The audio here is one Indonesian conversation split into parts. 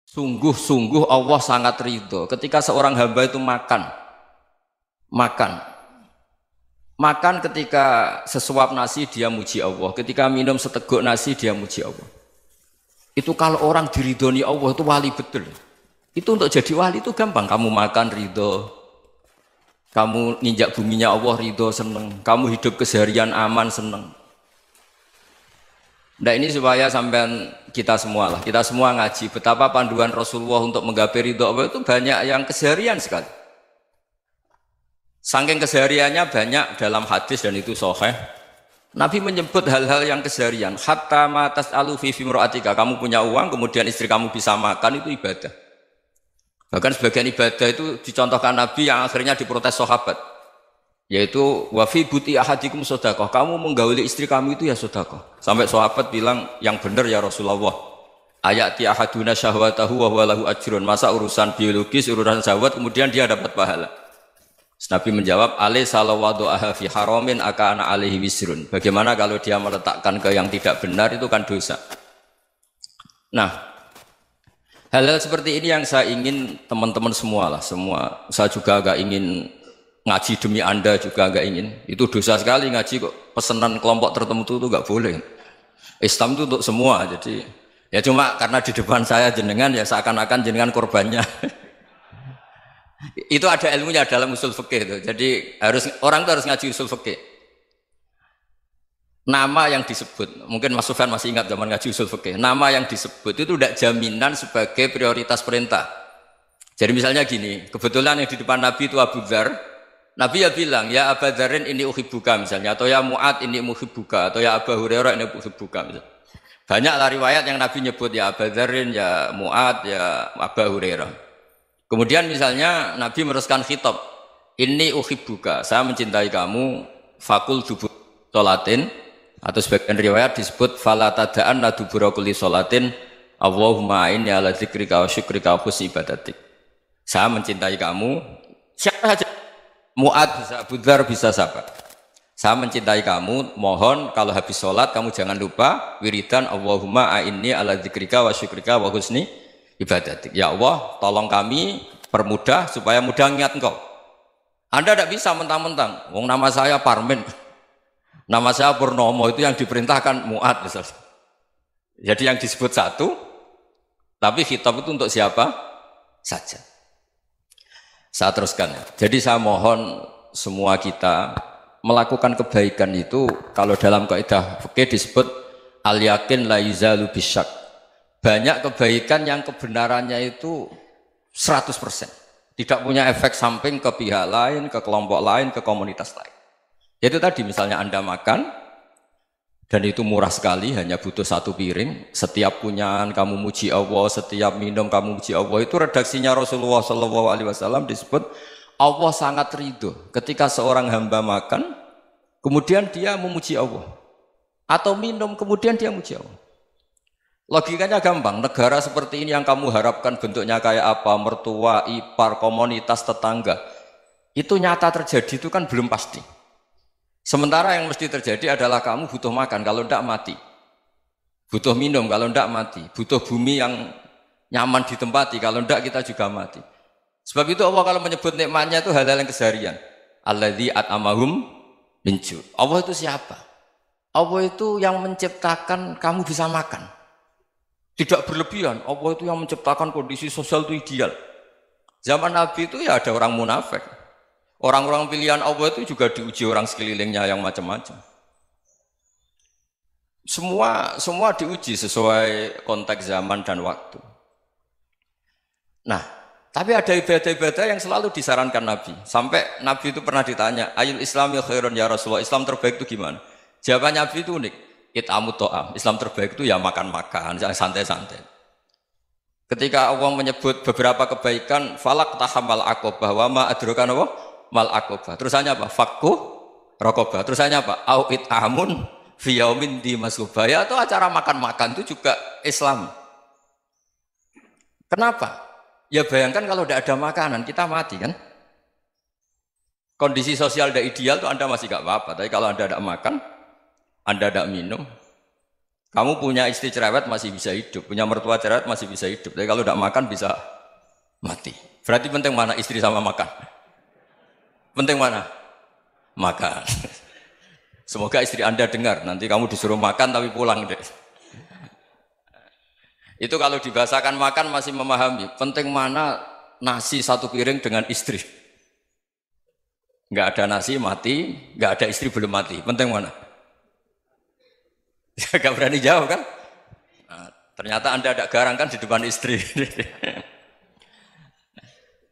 Sungguh-sungguh Allah sangat ridho ketika seorang hamba itu makan, makan ketika sesuap nasi dia muji Allah, ketika minum seteguk nasi dia muji Allah. Itu kalau orang diridhoni Allah itu wali betul. Itu untuk jadi wali itu gampang. Kamu makan ridho, kamu ninjak buminya Allah ridho seneng, kamu hidup keseharian aman seneng. Nah ini supaya sampean kita semua ngaji betapa panduan Rasulullah untuk menggapai ridho Allah itu banyak yang keseharian sekali. Saking kesehariannya banyak dalam hadis dan itu sahih. Nabi menyebut hal-hal yang keseharian. Hatta ma tas'alu fi imra'atika, kamu punya uang kemudian istri kamu bisa makan itu ibadah. Bahkan sebagian ibadah itu dicontohkan Nabi yang akhirnya diprotes sahabat. Yaitu wa fi buti ahadikum sedekah, kamu menggauli istri kamu itu ya sedekah. Sampai sahabat bilang yang benar ya Rasulullah. Ayati ahaduna syahwatahu wa huwa lahu ajrun. Masa urusan biologis, urusan syahwat kemudian dia dapat pahala. Nabi menjawab, alaysa lawadhu'aha fi haramin akana alaihi wisrun. Bagaimana kalau dia meletakkan ke yang tidak benar itu kan dosa. Nah, hal-hal seperti ini yang saya ingin teman-teman semua. Saya juga agak ingin ngaji demi Anda juga agak ingin. Itu dosa sekali ngaji kok pesanan kelompok tertentu itu enggak boleh. Islam itu untuk semua. Jadi ya cuma karena di depan saya jenengan ya seakan-akan jenengan korbannya. Itu ada ilmunya dalam usul fikih itu. Jadi orang itu harus ngaji usul fikih. Nama yang disebut, mungkin Mas Sufyan masih ingat zaman ngaji usul fikih. Nama yang disebut itu tidak jaminan sebagai prioritas perintah. Jadi misalnya gini, kebetulan yang di depan Nabi itu Abu Dzar. Nabi ya bilang, ya Abu Dzarin ini uhibbuka misalnya, atau ya Mu'ad ini uhibbuka, atau ya Abu Hurairah ini uhibbuka misalnya. Banyaklah riwayat yang Nabi nyebut ya Abu Dzarin, ya Mu'ad, ya Abu Hurairah. Kemudian misalnya Nabi meneruskan khitab, ini uhibbuka, saya mencintai kamu, fakul dubur sholatin, atau sebagian riwayat disebut falatadaan la dubura kulli sholatin, Allahumma inni ala dzikrika wa syukrika wa husni ibadatik. Saya mencintai kamu, siapa saja, Mu'ad bisa, Abu Dzar bisa siapa. Saya mencintai kamu, mohon kalau habis sholat kamu jangan lupa wiridan Allahumma inni ala dzikrika wa syukrika wa husni ibadatik. Ya Allah, tolong kami permudah supaya mudah ingat engkau. Anda tidak bisa mentang-mentang, wong nama saya Parmin, nama saya Purnomo, itu yang diperintahkan Mu'ad misalnya. Jadi yang disebut satu, tapi khitab itu untuk siapa saja. Saya teruskan ya. Jadi saya mohon semua kita melakukan kebaikan itu, kalau dalam kaidah fikih disebut al-yakin la yuzalu bisyak. Banyak kebaikan yang kebenarannya itu 100%. Tidak punya efek samping ke pihak lain, ke kelompok lain, ke komunitas lain. Itu tadi misalnya Anda makan, dan itu murah sekali, hanya butuh satu piring. Setiap punyaan kamu muji Allah, setiap minum kamu muji Allah. Itu redaksinya Rasulullah SAW disebut, Allah sangat ridho ketika seorang hamba makan, kemudian dia memuji Allah. Atau minum, kemudian dia muji Allah. Logikanya gampang, negara seperti ini yang kamu harapkan bentuknya kayak apa, mertua, ipar, komunitas, tetangga, itu nyata terjadi itu kan belum pasti. Sementara yang mesti terjadi adalah kamu butuh makan, kalau tidak mati. Butuh minum, kalau tidak mati. Butuh bumi yang nyaman ditempati, kalau tidak kita juga mati. Sebab itu Allah kalau menyebut nikmatnya itu hal-hal yang keseharian. Alladzi at'amahum min ju'. Allah itu siapa? Allah itu yang menciptakan kamu bisa makan. Tidak berlebihan, Allah itu yang menciptakan kondisi sosial itu ideal. Zaman Nabi itu ya ada orang munafik. Orang-orang pilihan Allah itu juga diuji orang sekelilingnya yang macam-macam. Semua diuji sesuai konteks zaman dan waktu. Nah, tapi ada ibadah-ibadah yang selalu disarankan Nabi. Sampai Nabi itu pernah ditanya, ayul islami khairun ya Rasulullah, Islam terbaik itu gimana? Jawaban Nabi itu unik. It'amut to'am, Islam terbaik itu ya makan-makan, santai-santai. Ketika Allah menyebut beberapa kebaikan, falak tahamal akobah, wa ma adrokan apa? Mal akobah. Terusannya apa? Fakku rokobah. Terusannya apa? Au it'amun fiyaumin di masubah. Ya itu acara makan-makan itu juga Islam. Kenapa? Ya bayangkan kalau tidak ada makanan, kita mati kan? Kondisi sosial tidak ideal itu Anda masih gak apa-apa, tapi kalau Anda tidak makan, Anda tidak minum, Kamu punya istri cerewet masih bisa hidup, punya mertua cerewet masih bisa hidup. Tapi kalau tidak makan bisa mati. Berarti penting mana istri sama makan? Penting mana? Makan. Semoga istri Anda dengar. Nanti kamu disuruh makan tapi pulang deh. Itu kalau dibahasakan makan masih memahami. Penting mana nasi satu piring dengan istri. Nggak ada nasi mati, nggak ada istri belum mati. Penting mana? Gak berani jawab kan? Nah, ternyata Anda ada garang kan di depan istri.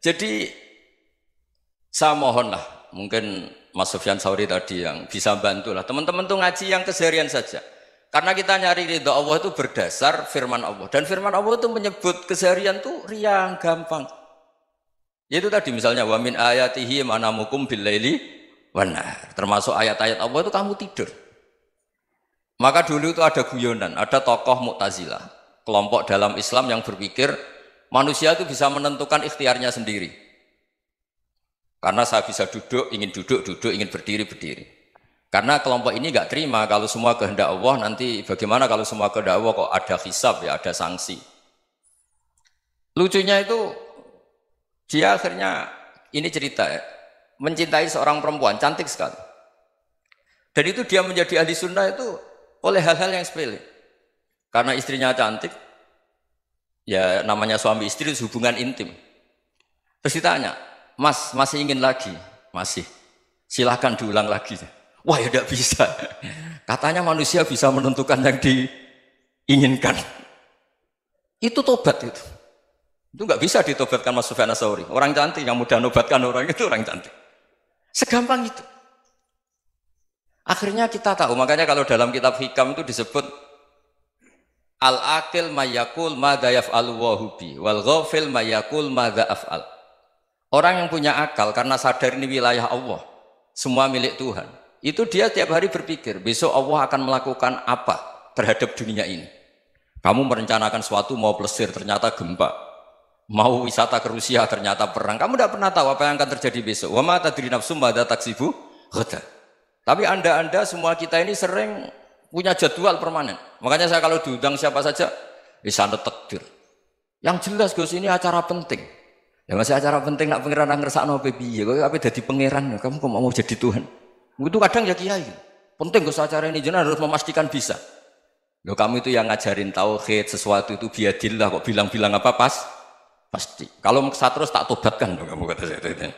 Jadi saya mohonlah, mungkin Mas Sufyan Sauri tadi yang bisa bantulah. Teman-teman tuh ngaji yang keseharian saja. Karena kita nyari ridha Allah itu berdasar firman Allah. Dan firman Allah itu menyebut keseharian tuh riang, gampang. Yaitu tadi misalnya wa min ayatihi manamukum billaili wan nahar. Termasuk ayat-ayat Allah itu kamu tidur. Maka dulu itu ada guyonan, ada tokoh Mu'tazilah, kelompok dalam Islam yang berpikir manusia itu bisa menentukan ikhtiarnya sendiri. Karena saya bisa duduk, ingin berdiri, berdiri. Karena kelompok ini nggak terima kalau semua kehendak Allah, nanti bagaimana kalau semua kehendak Allah kok ada hisab ya, ada sanksi. Lucunya itu dia akhirnya, ini cerita ya, mencintai seorang perempuan, cantik sekali. Dan itu dia menjadi ahli sunnah itu oleh hal-hal yang sepele. Karena istrinya cantik, ya namanya suami istri itu hubungan intim. Terus ditanya, Mas, masih ingin lagi? Masih. Silahkan diulang lagi. Wah ya tidak bisa. Katanya manusia bisa menentukan yang diinginkan. Itu tobat itu. Itu nggak bisa ditobatkan Mas Sufyan Ats-Tsauri. Orang cantik yang mudah nobatkan orang itu orang cantik. Segampang itu. Akhirnya kita tahu, makanya kalau dalam kitab Hikam itu disebut al-aqil mayyakul madza yaf'alu wa hubi wal ghafil mayyakul madza af'al. Orang yang punya akal karena sadar ini wilayah Allah, semua milik Tuhan. Itu dia tiap hari berpikir, besok Allah akan melakukan apa terhadap dunia ini. Kamu merencanakan suatu mau plesir, ternyata gempa. Mau wisata ke Rusia, ternyata perang. Kamu tidak pernah tahu apa yang akan terjadi besok. Wa ma tadri nafsum madza taksibu ghadan. Tapi anda semua kita ini sering punya jadwal permanen. Makanya saya kalau diundang siapa saja, bisa takdir. Yang jelas Gus ini acara penting. Ya masih acara penting nak pangeran ngersakno piye? Kowe ape dadi pangeran, kamu kok mau jadi Tuhan? Itu kadang ya kiai. Penting Gus acara ini jenengan harus memastikan bisa. Loh kamu itu yang ngajarin tauhid, sesuatu itu biadillah kok bilang-bilang apa pasti. Kalau maksa terus tak tobatkan kamu kata saya.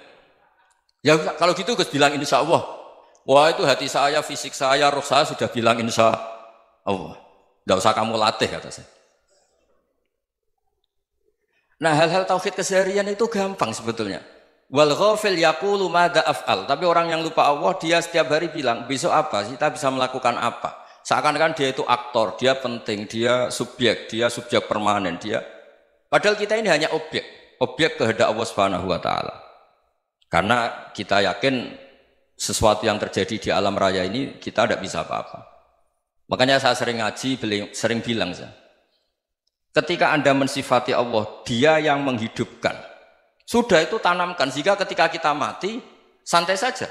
Ya kalau gitu Gus bilang insya Allah. Wah itu hati saya, fisik saya, roh saya sudah bilang insya Allah. Tidak usah kamu latih kata saya. Nah hal-hal tauhid keseharian itu gampang sebetulnya. Wal ghafil yaqulu madza af'al. Tapi orang yang lupa Allah dia setiap hari bilang besok apa? Kita bisa melakukan apa? Seakan-akan dia itu aktor, dia penting, dia subjek permanen, dia. Padahal kita ini hanya objek kehendak Allah Subhanahu wa taala. Karena kita yakin sesuatu yang terjadi di alam raya ini kita tidak bisa apa-apa. Makanya saya sering ngaji, sering bilang saya, ketika Anda mensifati Allah, Dia yang menghidupkan. Sudah itu tanamkan sehingga ketika kita mati santai saja.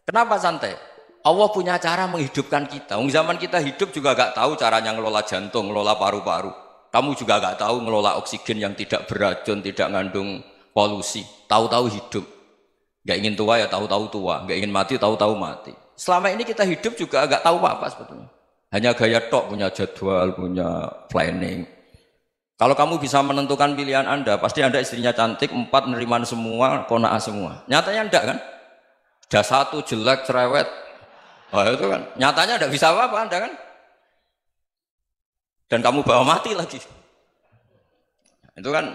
Kenapa santai? Allah punya cara menghidupkan kita. Zaman kita hidup juga gak tahu caranya ngelola jantung, ngelola paru-paru. Kamu juga gak tahu ngelola oksigen yang tidak beracun, tidak mengandung polusi. Tahu-tahu hidup. Gak ingin tua ya tahu-tahu tua, gak ingin mati tahu-tahu mati. Selama ini kita hidup juga gak tahu apa sebetulnya. Hanya gaya tok, punya jadwal, punya planning. Kalau kamu bisa menentukan pilihan Anda, pasti Anda istrinya cantik, 4 neriman semua, kona'ah semua. Nyatanya enggak kan? Ada 1 jelek, cerewet. Oh itu kan, nyatanya enggak bisa apa-apa Anda kan? Dan kamu bawa mati lagi. Itu kan,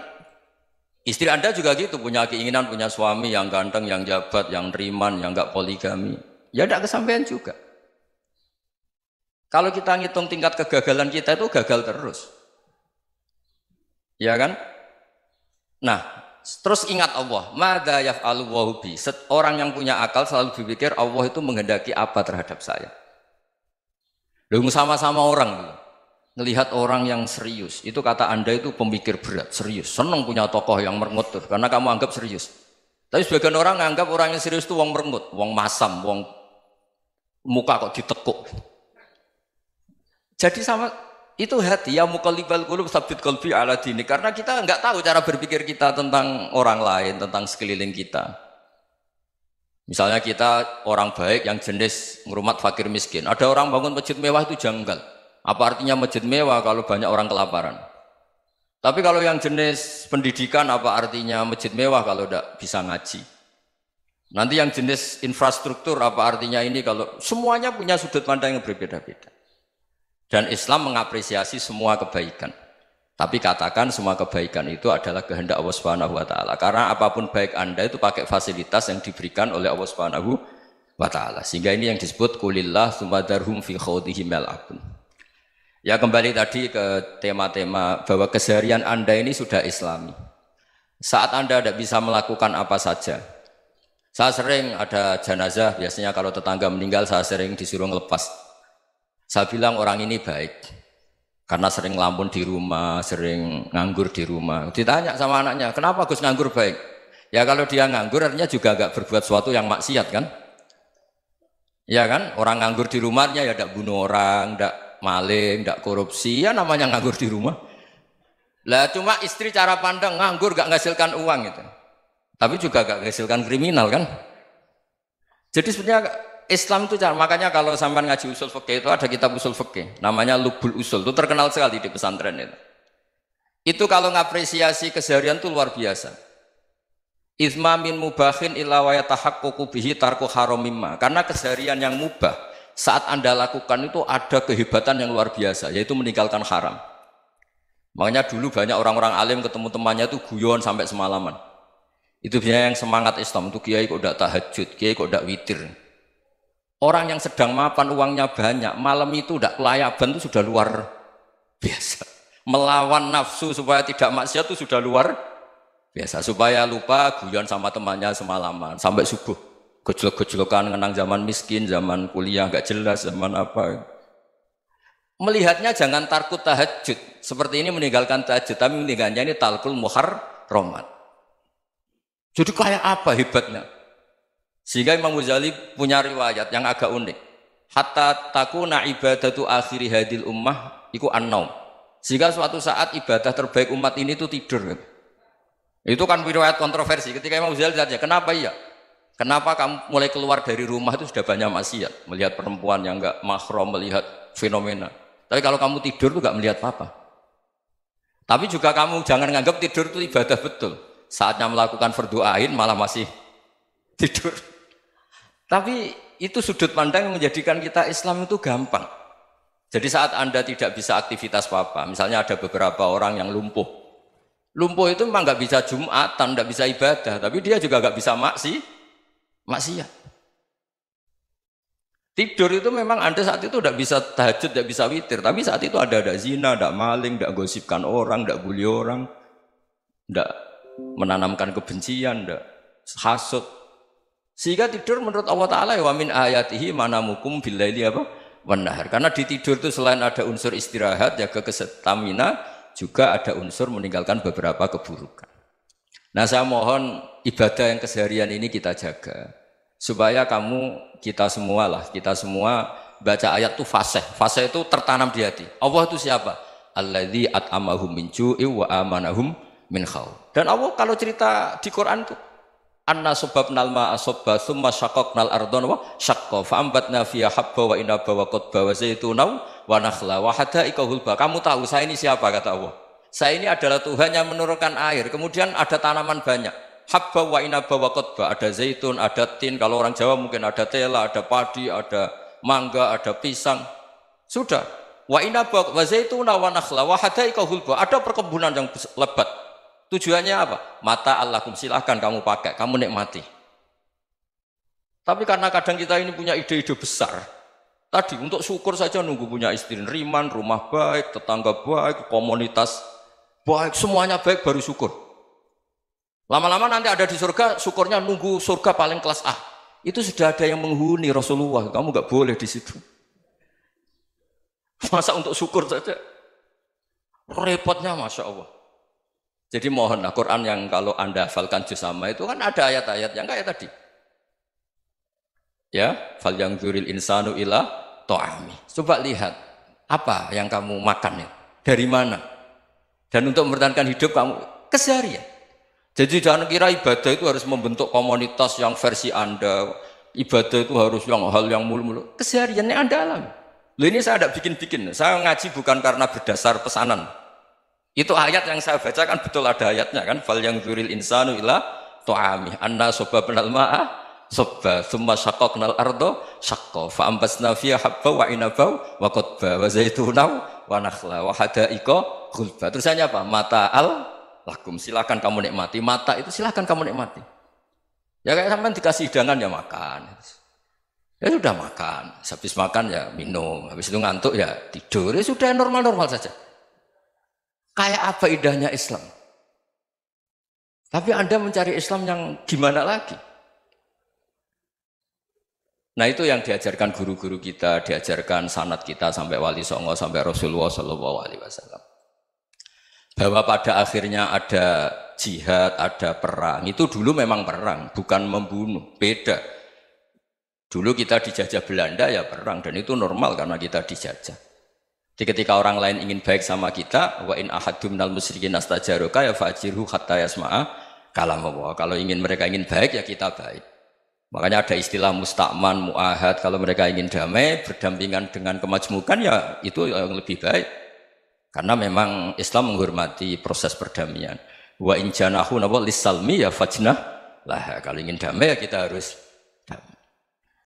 istri Anda juga gitu, punya keinginan, punya suami yang ganteng, yang jabat, yang neriman, yang enggak poligami. Ya enggak kesampaian juga. Kalau kita ngitung tingkat kegagalan kita itu gagal terus. Ya kan? Nah, terus ingat Allah, madza yaf'alu wa hubi. Orang yang punya akal selalu berpikir Allah itu menghendaki apa terhadap saya. Lalu sama-sama orang ngelihat orang yang serius, itu kata Anda itu pemikir berat, serius. Senang punya tokoh yang merengut karena kamu anggap serius. Tapi sebagian orang anggap orang yang serius itu wong merengut, wong masam, wong muka kok ditekuk. Jadi sama itu hati ya muqallibal qulub tsabbit qalbi ala dinik karena kita enggak tahu cara berpikir kita tentang orang lain, tentang sekeliling kita. Misalnya kita orang baik yang jenis ngrumat fakir miskin. Ada orang bangun masjid mewah itu janggal. Apa artinya masjid mewah kalau banyak orang kelaparan? Tapi kalau yang jenis pendidikan apa artinya masjid mewah kalau tidak bisa ngaji? Nanti yang jenis infrastruktur apa artinya ini kalau semuanya punya sudut pandang yang berbeda-beda. Dan Islam mengapresiasi semua kebaikan. Tapi katakan semua kebaikan itu adalah kehendak Allah Subhanahu wa taala. Karena apapun baik Anda itu pakai fasilitas yang diberikan oleh Allah Subhanahu wa taala. Sehingga ini yang disebut kulillah sumadarhum fi khawdihim yal'abun. Ya kembali tadi ke tema-tema bahwa keseharian Anda ini sudah Islami. Saat Anda tidak bisa melakukan apa saja. Saya sering ada jenazah, biasanya kalau tetangga meninggal saya sering disuruh ngelepas. Saya bilang orang ini baik. Karena sering ngelamun di rumah, sering nganggur di rumah. Ditanya sama anaknya, kenapa Gus nganggur baik? Ya kalau dia nganggur artinya juga agak berbuat sesuatu yang maksiat kan? Ya kan? Orang nganggur di rumahnya ya tidak bunuh orang, tidak maling, tidak korupsi, ya namanya nganggur di rumah. Lah cuma istri cara pandang nganggur gak menghasilkan uang itu. Tapi juga gak menghasilkan kriminal kan? Jadi sebenarnya Islam itu makanya kalau sampai ngaji usul fikih itu ada kitab usul fikih namanya Lubul Usul, itu terkenal sekali di pesantren itu. Itu kalau ngapresiasi keseharian itu luar biasa. Izma min mubahin illa wa yatahaqququ bihi tarku haramimma. Karena keseharian yang mubah saat Anda lakukan itu ada kehebatan yang luar biasa, yaitu meninggalkan haram. Makanya dulu banyak orang-orang alim ketemu temannya itu guyon sampai semalaman. Itu biasanya yang semangat Islam itu kiai kok ndak tahajud, kiai kok ndak witir. Orang yang sedang mapan uangnya banyak, malam itu tidak kelayaban itu sudah luar biasa. Melawan nafsu supaya tidak maksiat itu sudah luar biasa. Supaya lupa guyon sama temannya semalaman sampai subuh. Gejolak-gejolokan kenang zaman miskin, zaman kuliah nggak jelas, zaman apa. Melihatnya jangan tarkut tahajud. Seperti ini meninggalkan tahajud, tapi meninggalkannya ini talkul muharramat. Jadi kayak apa hebatnya? Sehingga Imam Ghazali punya riwayat yang agak unik. Hatta takuna ibadatu akhiri hadil ummah iku an-naum. Sehingga suatu saat ibadah terbaik umat ini itu tidur. Itu kan riwayat kontroversi. Ketika Imam Ghazali tanya, kenapa iya? Kenapa kamu mulai keluar dari rumah itu sudah banyak maksiat? Melihat perempuan yang enggak mahram, melihat fenomena. Tapi kalau kamu tidur itu enggak melihat apa-apa. Tapi juga kamu jangan nganggap tidur itu ibadah betul. Saatnya melakukan fardu ain malah masih tidur. Tapi itu sudut pandang yang menjadikan kita Islam itu gampang. Jadi saat Anda tidak bisa aktivitas apa-apa, misalnya ada beberapa orang yang lumpuh. Lumpuh itu memang nggak bisa Jumatan, nggak bisa ibadah, tapi dia juga nggak bisa maksiat. Tidur itu memang Anda saat itu tidak bisa tahajud, tidak bisa witir, tapi saat itu ada zina, ada maling, tidak gosipkan orang, tidak bully orang, tidak menanamkan kebencian, tidak hasud. Sehingga tidur menurut Allah Ta'ala wa min ayatihi manamukum billaili apa? Wan-nahar. Karena di tidur itu selain ada unsur istirahat, jaga kestamina, juga ada unsur meninggalkan beberapa keburukan. Nah saya mohon ibadah yang keseharian ini kita jaga. Supaya kita semua baca ayat itu fasih. Fasih itu tertanam di hati. Allah itu siapa? Alladzi at'amahum min ju'i wa amanahum min khauf. Dan Allah kalau cerita di Quran itu anna sababnal ma'a sabba thumma syaqqaqnal ardha wa syaqqa fa ambatna fiha habba wa inaba wa qadba wa zaituna wa nakhla wa hadaika hulba. Kamu tahu saya ini siapa kata Allah? Saya ini adalah Tuhan yang menurunkan air. Kemudian ada tanaman banyak. Habba wa inaba wa qadba, ada zaitun, ada tin, kalau orang Jawa mungkin ada tela, ada padi, ada mangga, ada pisang. Sudah. Wa inaba wa zaituna wa nakhla wa hadaika hulba. Ada perkebunan yang lebat. Tujuannya apa? Mata Allahum, silahkan kamu pakai, kamu nikmati. Tapi karena kadang kita ini punya ide-ide besar. Tadi untuk syukur saja nunggu punya istri riman, rumah baik, tetangga baik, komunitas baik, semuanya baik baru syukur. Lama-lama nanti ada di surga, syukurnya nunggu surga paling kelas A. Itu sudah ada yang menghuni Rasulullah, kamu nggak boleh di situ. Masa untuk syukur saja? Repotnya Masya Allah. Jadi mohonlah Quran yang kalau Anda hafalkan juz sama itu kan ada ayat-ayat yang kayak tadi. Ya, fal yang dzuril insanu ila ta'ami. Coba lihat Apa yang kamu makan ya? Dari mana? Dan untuk mempertahankan hidup kamu keseharian. Jadi jangan kira ibadah itu harus membentuk komunitas yang versi Anda. Ibadah itu harus yang hal yang mulu-mulu. Kesehariannya Anda alami. Loh ini saya tidak bikin-bikin. Saya ngaji bukan karena berdasar pesanan. Itu ayat yang saya baca kan betul ada ayatnya kan. Fal yang dzuril insanu ila ta'ami. Anna sobabnal ma'a sobba. Thumma syaqaqnal ardo syaqqa. Fa'ambasna fiha habba wa inabau wa qadba wa zaitunaw wa nakhla wa hada'iqa gulba. Terusannya apa? Mata'al lakum. Silakan kamu nikmati. Mata itu silakan kamu nikmati. Ya kayak sampean dikasih hidangan ya makan. Ya sudah makan. Habis makan ya minum. Habis itu ngantuk ya tidur. Ya sudah normal-normal saja. Kayak apa indahnya Islam. Tapi Anda mencari Islam yang gimana lagi? Nah itu yang diajarkan guru-guru kita, diajarkan sanad kita sampai Wali Songo, sampai Rasulullah SAW. Bahwa pada akhirnya ada jihad, ada perang. Itu dulu memang perang, bukan membunuh. Beda. Dulu kita dijajah Belanda ya perang, dan itu normal karena kita dijajah. Jadi ketika orang lain ingin baik sama kita, wa in ahadum minal musyrikin astajaroka ya fajirhu hatta yasma'a kalam Allah. Kalau mereka ingin baik ya kita baik. Makanya ada istilah musta'man, mu'ahad. Kalau mereka ingin damai, berdampingan dengan kemajmukan ya itu yang lebih baik. Karena memang Islam menghormati proses perdamaian. Wa in janahu lis-salmi ya fajnah lah. Kalau ingin damai ya kita harus